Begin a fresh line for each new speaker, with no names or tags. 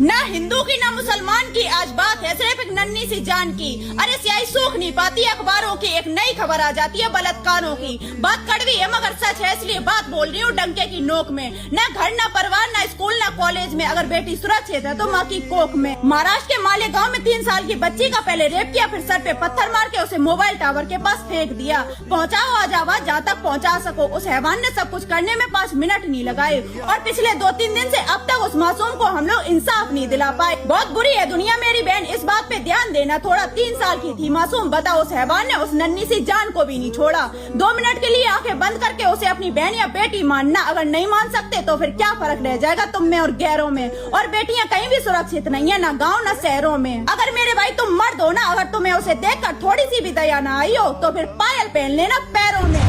ना हिंदू की ना मुसलमान की आज बात है सिर्फ एक नन्ही सी जान की। अरे स्याही सूख नहीं पाती अखबारों की, एक नई खबर आ जाती है बलात्कारों की। बात कड़वी है मगर सच है, इसलिए बात बोल रही हूँ डंके की नोक में। ना घर ना परिवार ना स्कूल ना कॉलेज में, अगर बेटी सुरक्षित है तो माँ की कोख में। महाराष्ट्र के मालेगांव में 3 साल की बच्ची का पहले रेप किया, फिर सर पे पत्थर मार के उसे मोबाइल टावर के पास फेंक दिया। पहुँचाओ आज आवाज जहाँ तक पहुँचा सको। उस हैवान ने सब कुछ करने में 5 मिनट नहीं लगाए और पिछले 2-3 दिन से अब तक उस मासूम को हम लोग इंसाफ नहीं दिला पाए। बहुत बुरी है दुनिया मेरी बहन, इस बात पे ध्यान देना थोड़ा। 3 साल की थी मासूम, बताओ उस हैवान ने उस नन्ही सी जान को भी नहीं छोड़ा। 2 मिनट के लिए आंखें बंद करके उसे अपनी बहन या बेटी मानना। अगर नहीं मान सकते तो फिर क्या फर्क रह जाएगा तुम में और गैरों में। और बेटियां कहीं भी सुरक्षित नहीं है, ना गाँव ना शहरों में। अगर मेरे भाई तुम मर्द हो ना, अगर तुम्हें उसे देखकर थोड़ी सी भी दया न आई हो तो फिर पायल पहन लेना पैरों में।